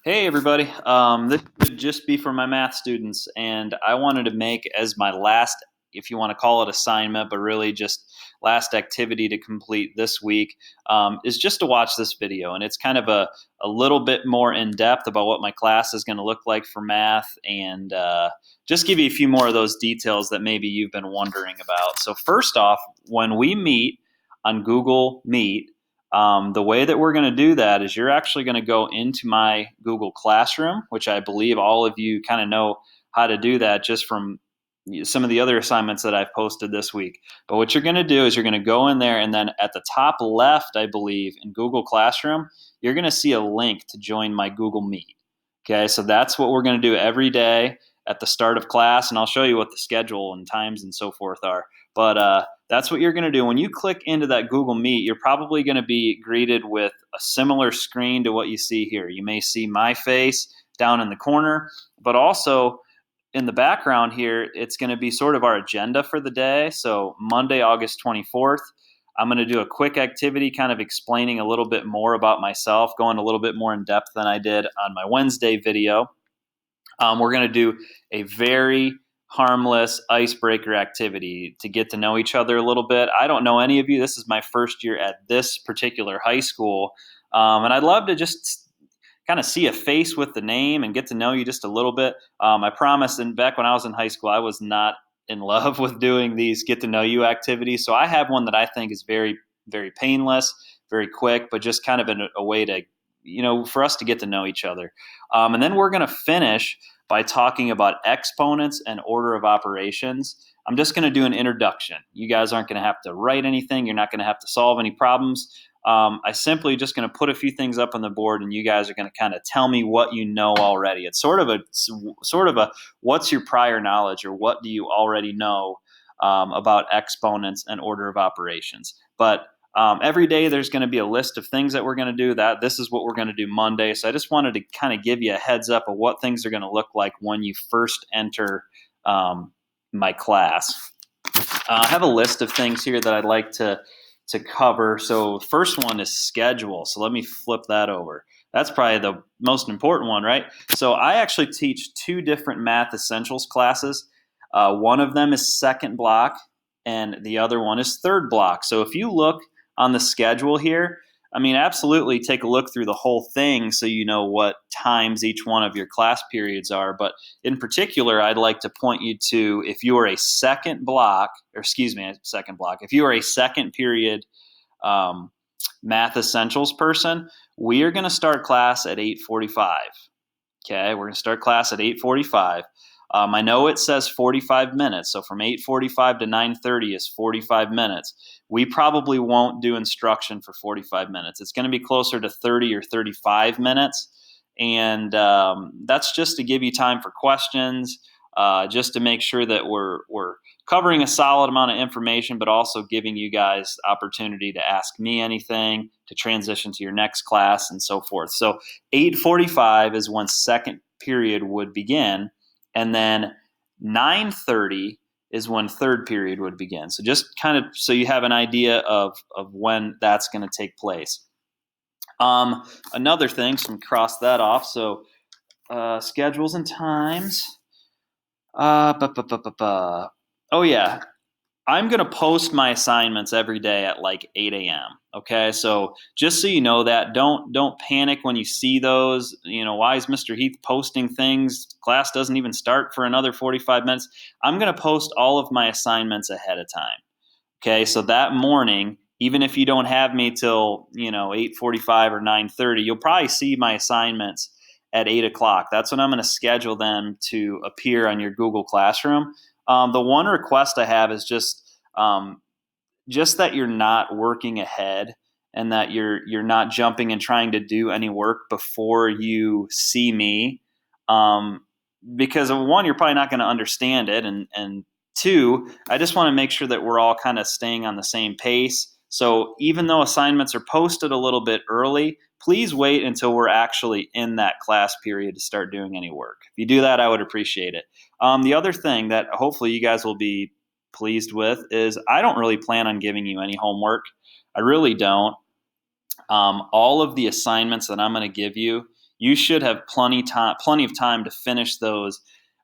Hey everybody, this would just be for my math students, and I wanted to make as my last, if you want to call it assignment, but really just last activity to complete this week, is just to watch this video. And it's kind of a little bit more in depth about what my class is going to look like for math, and just give you a few more of those details that maybe you've been wondering about. So, first off, when we meet on Google Meet, the way that we're going to do that is you're actually going to go into my Google Classroom, which I believe all of you kind of know how to do that just from some of the other assignments that I've posted this week. But what you're going to do is you're going to go in there, and then at the top left, I believe, in Google Classroom, you're going to see a link to join my Google Meet. Okay, so that's what we're going to do every day at the start of class, and I'll show you what the schedule and times and so forth are. But that's what you're going to do. When you click into that Google Meet, you're probably going to be greeted with a similar screen to what you see here. You may see my face down in the corner, but also in the background here, it's going to be sort of our agenda for the day. So Monday, August 24th, I'm going to do a quick activity kind of explaining a little bit more about myself, going a little bit more in depth than I did on my Wednesday video. We're going to do a very harmless icebreaker activity to get to know each other a little bit. I don't know any of you. This is my first year at this particular high school. And I'd love to just kind of see a face with the name and get to know you just a little bit. I promise, and back when I was in high school, I was not in love with doing these get to know you activities. So I have one that I think is very, very painless, very quick, but just kind of a way to, for us to get to know each other. And then we're going to finish by talking about exponents and order of operations. I'm just going to do an introduction. You guys aren't going to have to write anything. You're not going to have to solve any problems. I simply just going to put a few things up on the board, and you guys are going to kind of tell me what you know already. It's sort of a what's your prior knowledge, or what do you already know about exponents and order of operations. But every day there's going to be a list of things that we're going to do. That this is what we're going to do Monday. So I just wanted to kind of give you a heads up of what things are going to look like when you first enter my class. I have a list of things here that I'd like to cover. So the first one is schedule. So let me flip that over. That's probably the most important one, right? So I actually teach two different math essentials classes. One of them is second block, and the other one is third block. So if you look on the schedule here, I mean, absolutely take a look through the whole thing so you know what times each one of your class periods are. But in particular, I'd like to point you to, if you are a second block, if you are a second period math essentials person, we are going to start class at 8:45. Okay, we're going to start class at 8:45. I know it says 45 minutes, so from 8:45 to 9:30 is 45 minutes. We probably won't do instruction for 45 minutes. It's going to be closer to 30 or 35 minutes, and that's just to give you time for questions, just to make sure that we're covering a solid amount of information, but also giving you guys opportunity to ask me anything, to transition to your next class, and so forth. So 8:45 is when second period would begin, and then 9:30 is when third period would begin. So just kind of so you have an idea of when that's going to take place. Another thing, so cross that off. So schedules and times. Oh yeah, I'm going to post my assignments every day at like 8 a.m. Okay, so just so you know that, don't panic when you see those. Why is Mr. Heath posting things? Class doesn't even start for another 45 minutes. I'm going to post all of my assignments ahead of time. Okay, so that morning, even if you don't have me till 8:45 or 9:30, you'll probably see my assignments at 8 o'clock. That's when I'm going to schedule them to appear on your Google Classroom. The one request I have is just that you're not working ahead, and that you're not jumping and trying to do any work before you see me, because one, you're probably not going to understand it, and two, I just want to make sure that we're all kind of staying on the same pace. So even though assignments are posted a little bit early, please wait until we're actually in that class period to start doing any work. If you do that, I would appreciate it. The other thing that hopefully you guys will be pleased with is I don't really plan on giving you any homework. I really don't. All of the assignments that I'm going to give you, you should have plenty of time to finish those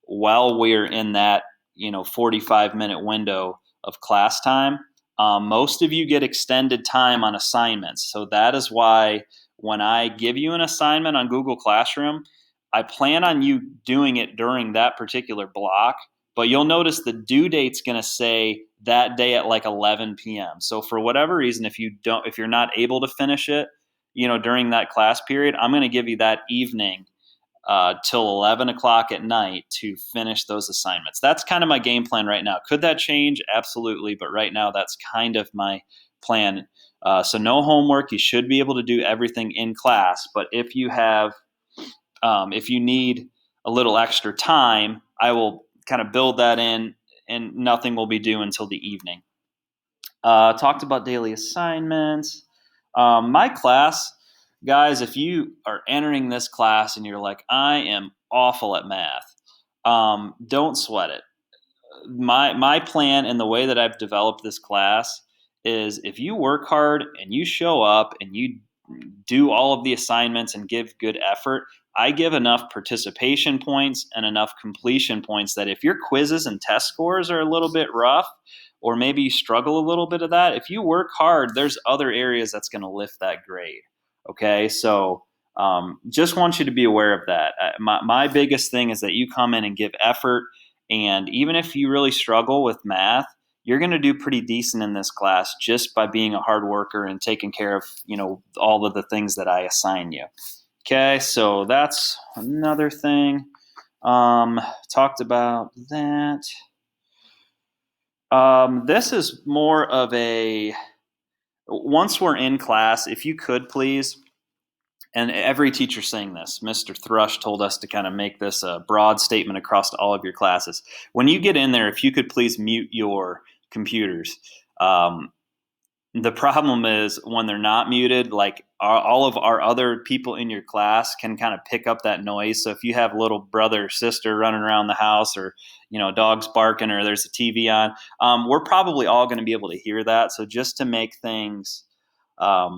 while we're in that 45-minute window of class time. Most of you get extended time on assignments, so that is why when I give you an assignment on Google Classroom, I plan on you doing it during that particular block, but you'll notice the due date's going to say that day at like 11 p.m. So for whatever reason, if you're not able to finish it, during that class period, I'm going to give you that evening till 11 o'clock at night to finish those assignments. That's kind of my game plan right now. Could that change? Absolutely. But right now, that's kind of my plan. So no homework. You should be able to do everything in class. But if you need a little extra time, I will kind of build that in, and nothing will be due until the evening. Talked about daily assignments. My class, guys, if you are entering this class and you're like, I am awful at math, don't sweat it. My plan and the way that I've developed this class is if you work hard and you show up and you do all of the assignments and give good effort, I give enough participation points and enough completion points that if your quizzes and test scores are a little bit rough, or maybe you struggle a little bit of that, if you work hard, there's other areas that's going to lift that grade. Okay, so just want you to be aware of that. My biggest thing is that you come in and give effort, and even if you really struggle with math, you're going to do pretty decent in this class just by being a hard worker and taking care of, all of the things that I assign you. Okay, so that's another thing. Talked about that. This is more of once we're in class, if you could please, and every teacher's saying this, Mr. Thrush told us to kind of make this a broad statement across all of your classes. When you get in there, if you could please mute your computers. The problem is when they're not muted, like all of our other people in your class can kind of pick up that noise. So if you have little brother or sister running around the house, or dogs barking, or there's a TV on, we're probably all going to be able to hear that. So just to make things a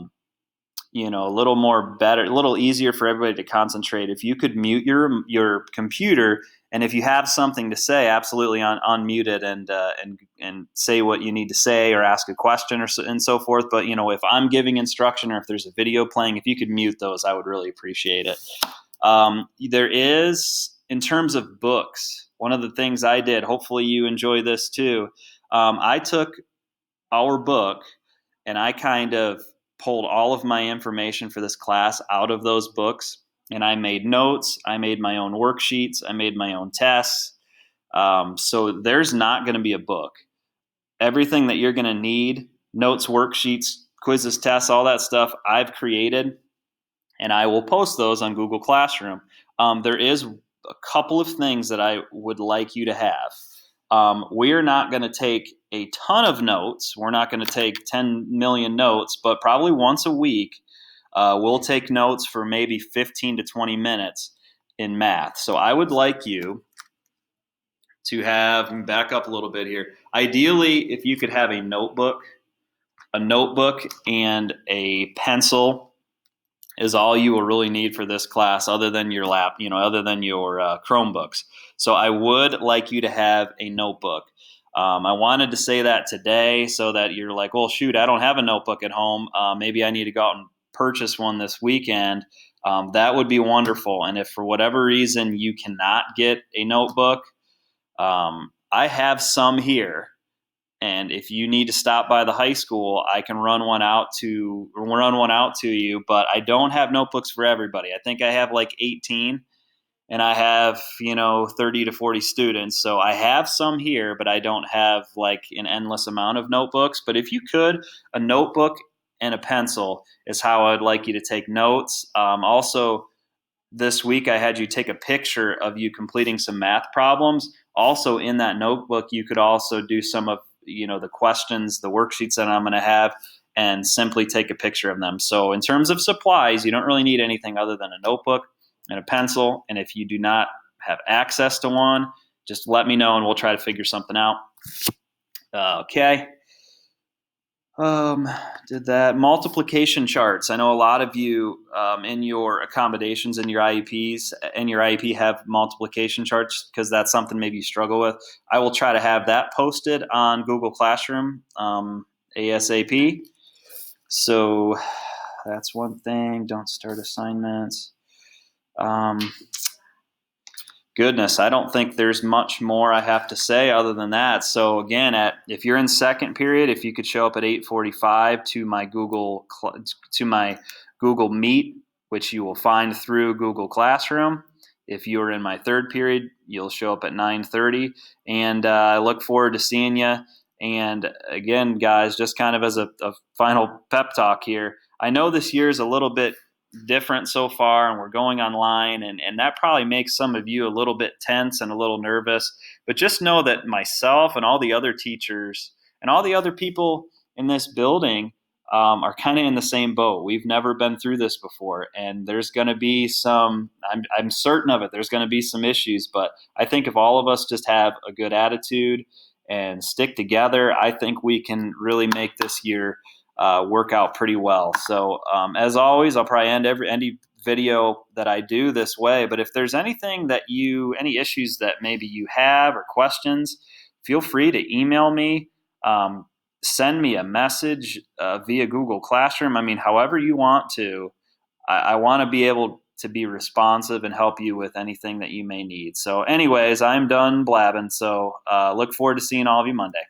little more better, a little easier for everybody to concentrate, if you could mute your computer, and if you have something to say, absolutely unmute it and say what you need to say, or ask a question, and so forth. But if I'm giving instruction, or if there's a video playing, if you could mute those, I would really appreciate it. There is, in terms of books, one of the things I did, hopefully you enjoy this too, I took our book and I kind of pulled all of my information for this class out of those books, and I made notes. I made my own worksheets. I made my own tests. So there's not going to be a book. Everything that you're going to need, notes, worksheets, quizzes, tests, all that stuff, I've created, and I will post those on Google Classroom. There is a couple of things that I would like you to have. We're not going to take a ton of notes. We're not going to take 10 million notes, but probably once a week, we'll take notes for maybe 15 to 20 minutes in math. So I would like you to have, back up a little bit here. Ideally, if you could have a notebook and a pencil is all you will really need for this class, other than your other than your Chromebooks. So I would like you to have a notebook. I wanted to say that today so that you're like, well, shoot, I don't have a notebook at home. Maybe I need to go out and purchase one this weekend. That would be wonderful. And if for whatever reason you cannot get a notebook, I have some here. And if you need to stop by the high school, I can run one out to you. But I don't have notebooks for everybody. I think I have like 18, and I have 30 to 40 students. So I have some here, but I don't have like an endless amount of notebooks. But if you could, a notebook and a pencil is how I'd like you to take notes. Also, this week I had you take a picture of you completing some math problems. Also, in that notebook, you could also do some of the questions, the worksheets that I'm going to have, and simply take a picture of them. So in terms of supplies, you don't really need anything other than a notebook and a pencil. And if you do not have access to one, just let me know and we'll try to figure something out. Okay. Um, did that multiplication charts. I know a lot of you in your accommodations and your IEPs and your IEP have multiplication charts because that's something maybe you struggle with. I will try to have that posted on Google Classroom ASAP. So that's one thing. Don't start assignments. Um, Goodness, I don't think there's much more I have to say other than that. So again, if you're in second period, if you could show up at 8:45 to my Google Meet, which you will find through Google Classroom. If you are in my third period, you'll show up at 9:30, and I look forward to seeing you. And again, guys, just kind of as a final pep talk here, I know this year is a little bit different so far and we're going online and that probably makes some of you a little bit tense and a little nervous, but just know that myself and all the other teachers and all the other people in this building are kind of in the same boat. We've never been through this before, and there's going to be I'm certain of it, there's going to be some issues, but I think if all of us just have a good attitude and stick together, I think we can really make this year work out pretty well. So as always, I'll probably end any video that I do this way. But if there's any issues that maybe you have or questions, feel free to email me, um, send me a message via Google Classroom. I mean, however you want to. I want to be able to be responsive and help you with anything that you may need. So, anyways, I'm done blabbing. So, look forward to seeing all of you Monday.